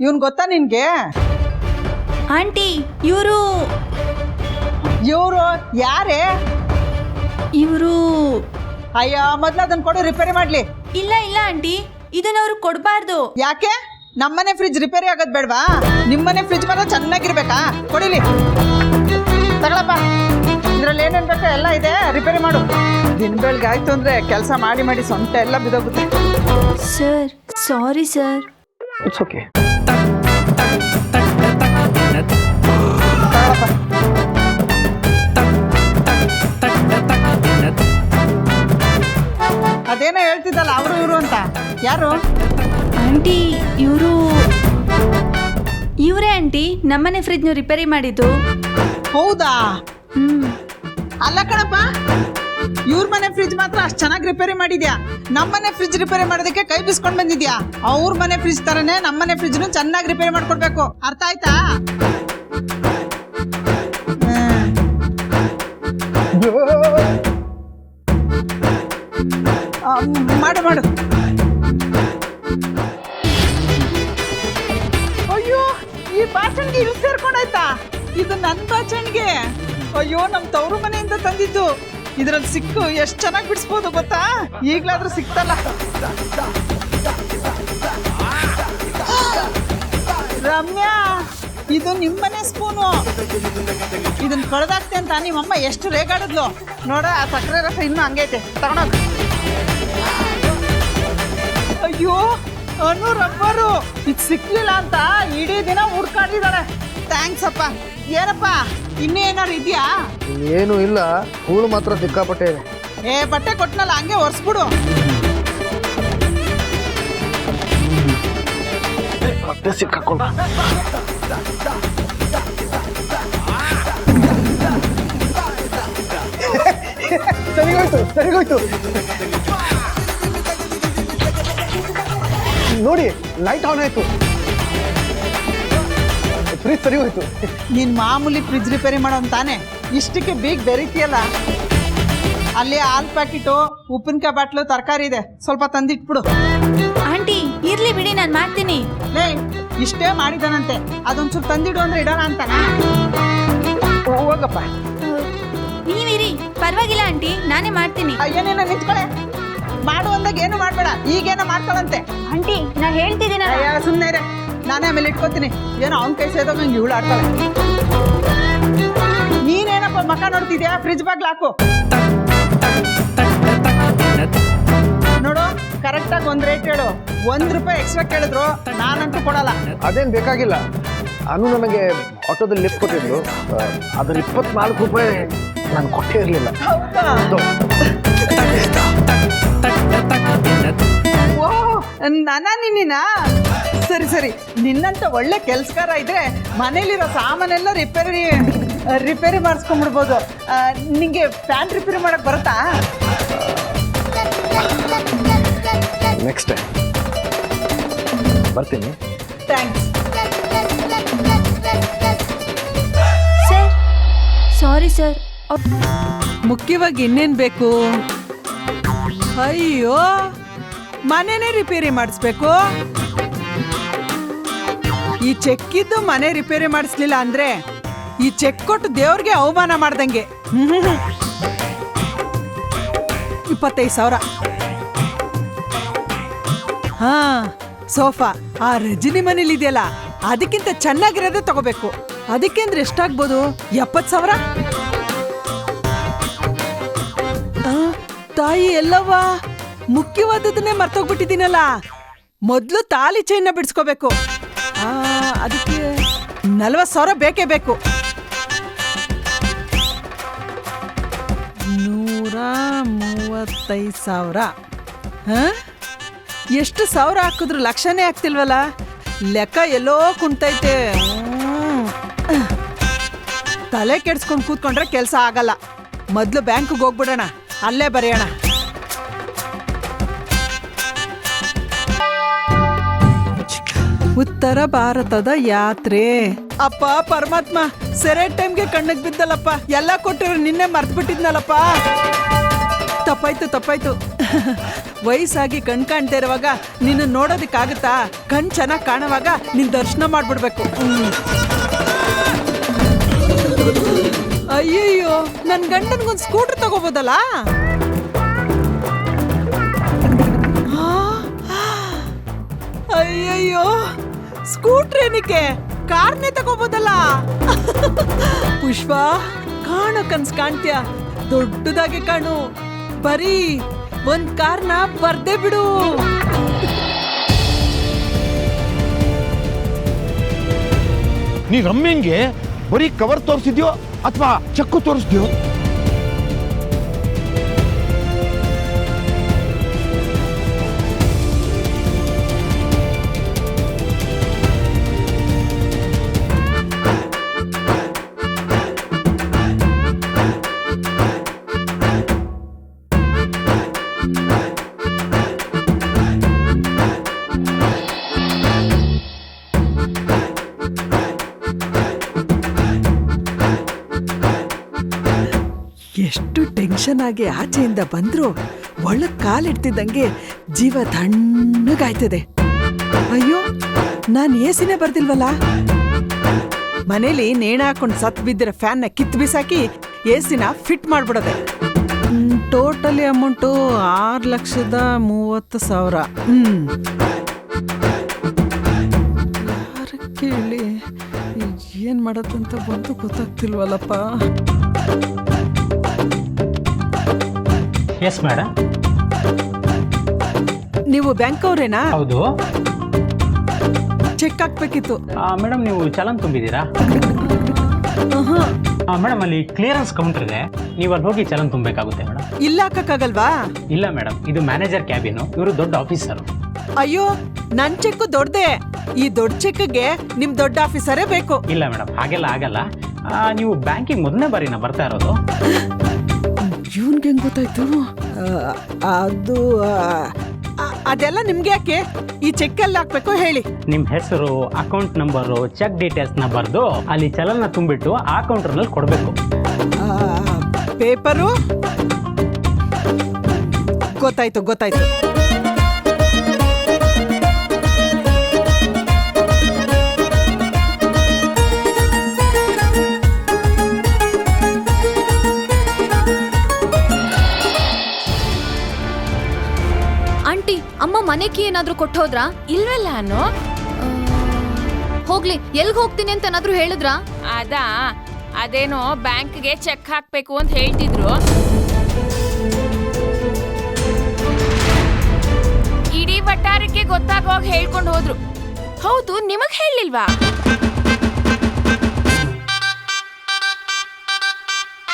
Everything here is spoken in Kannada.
ಇವನ್ ಗೊತ್ತಾ ನಿನ್ಗೆ? ಆಂಟಿ ಇವರು ಯಾರೇ? ಇವರು ಅಯ್ಯ ಮೊದ್ಲು ಅದನ್ನ ಕೊಡು, ರಿಪೇರಿ ಮಾಡ್ಲಿ. ಇಲ್ಲ ಇಲ್ಲ ಆಂಟಿ, ಇದನ್ನ ಅವ್ರು ಕೊಡಬಾರ್ದು. ಯಾಕೆ? ನಮ್ಮನೆ ಫ್ರಿಜ್ ರಿಪೇರಿ ಆಗೋದ್ ಬೇಡವಾ? ನಿಮ್ಮನೆ ಫ್ರಿಜ್ ಮಾತ್ರ ಚೆನ್ನಾಗಿರ್ಬೇಕಾ? ಕೊಡಿಲಿ, ತಗೊಳಪ್ಪ. ಇದ್ರಲ್ಲಿ ಏನೇನ್ ಬೇಕೋ ಎಲ್ಲ ಇದೆ, ರಿಪೇರಿ ಮಾಡು. ದಿನ ಬೆಳಗ್ಗೆ ಆಯ್ತು ಅಂದ್ರೆ ಕೆಲಸ ಮಾಡಿ ಮಾಡಿ ಸೊಂಟ ಎಲ್ಲ ಬಿದೋಗುತ್ತೆ. Sir sorry sir. It's okay. ಅದೇನೋ ಹೇಳ್ತಿದ್ದಲ್ಲ ಅವರು ಇವರು ಅಂತ. ಯಾರು? ಆಂಟಿ ಇವರೇ ಆಂಟಿ, ನಮ್ಮನೆ ಫ್ರಿಜ್ನು ರಿಪೇರಿ ಮಾಡಿದ್ದು. ಹೌದಾ? ಹ್ಮ್. ಅಲ್ಲ ಕಣಪ್ಪ, ಇವ್ರ ಮನೆ ಫ್ರಿಜ್ ಮಾತ್ರ ಅಷ್ಟು ಚೆನ್ನಾಗಿ ರಿಪೇರಿ ಮಾಡಿದ್ಯಾ. ನಮ್ಮನೆ ಫ್ರಿಜ್ ರಿಪೇರಿ ಮಾಡೋದಕ್ಕೆ ಕೈ ಬಿಸ್ಕೊಂಡ್ ಬಂದಿದ್ಯಾ. ಅವ್ರ ಮನೆ ಫ್ರಿಜ್ ತರನೇ ನಮ್ಮನೆ ಫ್ರಿಜ್ನು ಚೆನ್ನಾಗಿ ರಿಪೇರಿ ಮಾಡ್ಕೊಡ್ಬೇಕು. ಅರ್ಥ ಆಯ್ತಾ? ಮಾಡು ಮಾಡು. ಅಯ್ಯೋ, ಈ ಬಾಚಣಿಗೆ ಇಲ್ಲಿ ಸೇರ್ಕೊಂಡಾಯ್ತಾ? ಇದು ನನ್ನ ಬಾಚಣಿಗೆ. ಅಯ್ಯೋ, ನಮ್ ತವರು ಮನೆಯಿಂದ ತಂದಿದ್ದು. ಇದ್ರಲ್ಲಿ ಸಿಕ್ಕು ಎಷ್ಟು ಚೆನ್ನಾಗಿ ಬಿಡಿಸ್ಬೋದು ಗೊತ್ತಾ? ಈಗ್ಲಾದ್ರೂ ಸಿಕ್ತಲ್ಲ. ರಮ್ಯಾ, ಇದು ನಿಮ್ಮನೆ ಸ್ಪೂನು. ಇದನ್ನ ಕಳೆದಾಕ್ತೆ ಅಂತ ನಿಮ್ಮಮ್ಮ ಎಷ್ಟು ರೇಗಾಡಿದ್ಲು ನೋಡ. ಆ ಸಕ್ಕರೆ ರಸ ಇನ್ನೂ ಹಂಗೈತೆ, ತಗೊಂಡೋಗ. ಅಯ್ಯೋ ಅನು, ರಬ್ಬರು ಇದು ಸಿಕ್ಲಿಲ್ಲ ಅಂತ ಇಡೀ ದಿನ ಹುಡ್ಕಾಡಿದಾಳೆ. ಥ್ಯಾಂಕ್ಸ್ ಅಪ್ಪ. ಏನಪ್ಪ ಇನ್ನೇನಾರು ಇದೆಯಾ? ಏನು ಇಲ್ಲ, ಹೂಳು ಮಾತ್ರ ಸಿಕ್ಕಾಪಟ್ಟೆ ಇದೆ. ಬಟ್ಟೆ ಕೊಟ್ಟನಲ್ಲ, ಹಂಗೆ ಒರೆಸ್ಬಿಡು. ಮತ್ತೆ ಸಿಕ್ಕಾಕೊಂಡ. ಸರಿಗೋಯ್ತು. ನೋಡಿ, ಲೈಟ್ ಆನ್ ಆಯ್ತು. ಫ್ರಿಜ್ ಸರಿ ಹೋಯ್ತು. ನೀನ್ ಮಾಮೂಲಿ ಫ್ರಿಜ್ ರಿಪೇರಿ ಮಾಡೋ ತಾನೆ, ಇಷ್ಟಕ್ಕೆ ಬೀಗ್ ಬೆರೀತಿಯಲ್ಲ. ಅಲ್ಲಿ ಹಾಲ್ ಪ್ಯಾಕೆಟು, ಉಪ್ಪಿನಕಾಯಿ ಬಾಟ್ಲು, ತರಕಾರಿ ಇದೆ, ಸ್ವಲ್ಪ ತಂದಿಟ್ಬಿಡು. ಆಂಟಿ ಇರ್ಲಿ ಬಿಡಿ, ನಾನು ಮಾಡ್ತೀನಿ. ಲೇ, ಇಷ್ಟೇ ಮಾಡಿದಾನಂತೆ, ಅದೊಂಚೂರು ತಂದಿಡು ಅಂದ್ರೆ ಇಡೋಣ ಅಂತಾನ. ಹೋಗಪ್ಪ. ನೀವಿರಿ, ಪರವಾಗಿಲ್ಲ ಆಂಟಿ, ನಾನೇ ಮಾಡ್ತೀನಿ. ಏನೇನ ನಿಂತ್ಕೊಳೆ. ಮಾಡು ಅಂದಾಗ ಏನು ಮಾಡ್ಬೇಡ, ಈಗೇನೋ ಮಾಡ್ಕೊಳಂತೆ. ಆಂಟಿ ನಾ ಹೇಳ್ತಿದ್ದೀನಿ. ಸುಮ್ಮನೆ ಇರೆ, ನಾನೇ ಆಮೇಲೆ ಇಟ್ಕೋತೀನಿ. ಏನೋ ಅವ್ನ ಕೈ ಸೇದೋಗ ನಂಗೆ ಇವಳು ಆಡ್ತಾಳೆ. ನೀನೇನಪ್ಪ ಮಕ್ಕ ನೋಡ್ತಿದ್ಯಾ? ಫ್ರಿಜ್ ಬಾಗ್ಲು ಹಾಕು. ನೋಡು, ಕರೆಕ್ಟಾಗಿ ಒಂದು ರೇಟ್ ಹೇಳು. ₹1 ಎಕ್ಸ್ಟ್ರಾ ಕೇಳಿದ್ರು ನಾನಂತೂ ಕೊಡಲ್ಲ. ಅದೇನು ಬೇಕಾಗಿಲ್ಲ. ಅನು ನನಗೆ ಆಟೋದಲ್ಲಿ ಲಿಫ್ಟ್ ಕೊಟ್ಟಿದ್ಲು, ಅದ್ರ ₹24 ನಾನು ಕೊಟ್ಟೇ ಇರಲಿಲ್ಲ. ಓ, ನಿನ್ನ ಸರಿ. ನಿನ್ನಂತ ಒಳ್ಳೆ ಕೆಲ್ಸಗಾರ ಇದ್ರೆ ಮನೇಲಿರೋ ಸಾಮಾನೆಲ್ಲ ರಿಪೇರಿ ಮಾಡಿಸ್ಕೊಂಡ್ಬಿಡ್ಬೋದು. ನಿಂಗೆ ಫ್ಯಾನ್ ರಿಪೇರಿ ಮಾಡಕ್ ಬರುತ್ತಾ? ನೆಕ್ಸ್ಟ್ ಟೈಮ್ ಬರ್ತೀನಿ. ಥ್ಯಾಂಕ್ಸ್. Sir sorry sir. ಮುಖ್ಯವಾಗಿ ಇನ್ನೇನು ಬೇಕು? ಅಯ್ಯೋ, ಮನೆನೇ ರಿಪೇರಿ ಮಾಡಿಸ್ಬೇಕು. ಈ ಚೆಕ್ಕಿದ್ದು ಮನೆ ರಿಪೇರಿ ಮಾಡಿಸ್ಲಿಲ್ಲ ಅಂದ್ರೆ ಈ ಚೆಕ್ ಕೊಟ್ಟು ದೇವ್ರಿಗೆ ಅವಮಾನ ಮಾಡ್ದಂಗೆ. 25,000. ಹಾ, ಸೋಫಾ ಆ ರಜನಿ ಮನೇಲಿ ಇದೆಯಲ್ಲ, ಅದಕ್ಕಿಂತ ಚೆನ್ನಾಗಿರೋದೇ ತಗೋಬೇಕು. ಅದಕ್ಕೆ ಅಂದ್ರೆ ಎಷ್ಟಾಗ್ಬೋದು? 70,000. ತಾಯಿ ಎಲ್ಲವ್ವ, ಮುಖ್ಯವಾದದನ್ನೇ ಮರ್ತೋಗ್ಬಿಟ್ಟಿದ್ದೀನಲ್ಲ. ಮೊದ್ಲು ತಾಲಿ ಚೈನ್ನ ಬಿಡಿಸ್ಕೋಬೇಕು. ಅದಕ್ಕೆ 40,000 ಬೇಕೇ ಬೇಕು. 135,000. ಎಷ್ಟು ಸಾವಿರ ಹಾಕಿದ್ರು ಲಕ್ಷನೇ ಆಗ್ತಿಲ್ವಲ್ಲ. ಲೆಕ್ಕ ಎಲ್ಲೋ ಕುಂಟೈತೆ. ತಲೆ ಕೆಡ್ಸ್ಕೊಂಡು ಕೂತ್ಕೊಂಡ್ರೆ ಕೆಲಸ ಆಗಲ್ಲ. ಮೊದ್ಲು ಬ್ಯಾಂಕ್ಗೆ ಹೋಗ್ಬಿಡೋಣ, ಅಲ್ಲೇ ಬರೆಯೋಣ. ಉತ್ತರ ಭಾರತದ ಯಾತ್ರೆ. ಅಪ್ಪ ಪರಮಾತ್ಮ, ಸೆರೆ ಟೈಮ್ಗೆ ಕಣ್ಣಿಗೆ ಬಿದ್ದಲ್ಲಪ್ಪ. ಎಲ್ಲ ಕೊಟ್ಟಿರೋ ನಿನ್ನೆ ಮರ್ತು ಬಿಟ್ಟಿದ್ನಲ್ಲಪ್ಪ. ತಪ್ಪಾಯ್ತು. ವಯಸ್ಸಾಗಿ ಕಣ್ ಕಾಣ್ತಾ ಇರುವಾಗ ನಿನ್ನ ನೋಡೋದಿಕ್ಕಾಗತ್ತಾ? ಕಣ್ ಚೆನ್ನಾಗಿ ಕಾಣುವಾಗ ನಿನ್ ದರ್ಶನ ಮಾಡ್ಬಿಡ್ಬೇಕು. ಅಯ್ಯಯ್ಯೋ, ನನ್ ಗಂಡನ್ಗೊಂದು ಸ್ಕೂಟರ್ ತಗೋಬೋದಲ್ಲ? ಅಯ್ಯಯ್ಯೋ, ಸ್ಕೂಟರ್ ಏನಕ್ಕೆ, ಕಾರ್ನೇ ತಗೋಬೋದಲ್ಲ? ಪುಷ್ಪ, ಕಾಣೋ ಕನ್ಸ್ ಕಾಣ್ತೀಯ, ದೊಡ್ಡದಾಗಿ ಕಾಣು. ಬರೀ ಒಂದ್ ಕಾರ್ನ ಬರ್ದೇ ಬಿಡು. ನೀ ರಮ್ಯಂಗೆ ಬರೀ ಕವರ್ ತೋರಿಸಿದ್ಯೋ ಅಥವಾ ಚೆಕ್ಕು ತೋರಿಸ್ದ್ಯೋ? ಎಷ್ಟು ಟೆನ್ಷನ್ ಆಗಿ ಆಚೆಯಿಂದ ಬಂದ್ರು ಒಳಗ್ ಕಾಲಿಡ್ತಿದ್ದಂಗೆ ಜೀವ ತಣ್ಣಗಾಯ್ತದೆ. ಅಯ್ಯೋ, ನಾನ್ ಎಸಿನೇ ಬರ್ದಿಲ್ವಲ್ಲ. ಮನೇಲಿ ನೇಣ ಹಾಕೊಂಡು ಸತ್ ಬಿದ್ದಿರೋ ಫ್ಯಾನ್ನ ಕಿತ್ ಬಿಸಾಕಿ ಎಸಿನ ಫಿಟ್ ಮಾಡ್ಬಿಡೋದೆ. Totally amount 6,30,000. ಯಾರ ಕೇಳಿ ಏನ್ ಮಾಡತ್ತಂತ ಬಂದು ಗೊತ್ತಾಗ್ತಿಲ್ವಲ್ಲಪ್ಪ. Yes madam. ನೀವು ಬ್ಯಾಂಕ್ ಅವರೇನಾ? ಹೌದು ಚೆಕ್ ಹಾಕ್ಬೇಕಿತ್ತು. ಮೇಡಮ್, ನೀವು ಚಲನ್ ತುಂಬಿದ್ದೀರಾ? ಮೇಡಮ್, ಅಲ್ಲಿ ಕ್ಲಿಯರೆನ್ಸ್ ಕೌಂಟರ್ ಇದೆ, ನೀವು ಅಲ್ಲಿ ಹೋಗಿ ಚಲನ್ ತುಂಬಬೇಕಾಗುತ್ತೆ ಮೇಡಮ್. ಇಲ್ಲ ಹಾಕಕ್ಕಾಗಲ್ವಾ? ಇಲ್ಲ ಮೇಡಮ್, ಇದು ಮ್ಯಾನೇಜರ್ ಕ್ಯಾಬಿನ್, ಇವರು ದೊಡ್ಡ ಆಫೀಸರ್. ಅಯ್ಯೋ, ನನ್ ಚೆಕ್ ದೊಡ್ಡದೆ. ಈ ದೊಡ್ಡ ಚೆಕ್ಗೆ ನಿಮ್ ದೊಡ್ಡ ಆಫೀಸರೇ ಬೇಕು. ಇಲ್ಲ ಮೇಡಮ್, ಹಾಗೆಲ್ಲ ಆಗಲ್ಲ. ನೀವು ಬ್ಯಾಂಕಿಗೆ ಮೊದಲನೇ ಬಾರಿನ ಬರ್ತಾ ಇರೋದು? ಇವನ್ಗೆ ಹೆಂಗ್ ಗೊತ್ತಾಯ್ತು? ಅದು ಅದೆಲ್ಲ ನಿಮ್ಗೆ ಯಾಕೆ? ಈ ಚೆಕ್ ಎಲ್ಲ ಹಾಕ್ಬೇಕು ಹೇಳಿ. ನಿಮ್ಮ ಹೆಸರು, ಅಕೌಂಟ್ ನಂಬರು, ಚೆಕ್ ಡೀಟೇಲ್ಸ್ನ ಬರೆದು ಅಲ್ಲಿ ಚಲನ್ನ ತುಂಬಿಟ್ಟು ಆ ಕೌಂಟರ್ನಲ್ಲಿ ಕೊಡಬೇಕು. ಪೇಪರು ಗೊತ್ತಾಯ್ತು ಗೊತ್ತಾಯ್ತು. ಆಂಟಿ, ಅಮ್ಮ ಮನೆ ಕೀ ಏನಾದ್ರೂ ಕೊಟ್ಟೋದ್ರಾ? ಇಲ್ವಲ್ಲ ಅನ್ನೋ. ಹೋಗ್ಲಿ, ಎಲ್ಗ್ ಹೋಗ್ತೀನಿ ಅಂತ ಏನಾದ್ರೂ ಹೇಳಿದ್ರಾ? ಅದೇನೋ ಬ್ಯಾಂಕ್ಗೆ ಚೆಕ್ ಹಾಕ್ಬೇಕು ಅಂತ ಹೇಳ್ತಿದ್ರು. ಇಡೀ ವಟಾರಕ್ಕೆ ಗೊತ್ತಾಗೋಗ್ ಹೇಳ್ಕೊಂಡು ಹೋದ್ರು. ಹೌದು, ನಿಮಗ್ ಹೇಳಿಲ್ವಾ?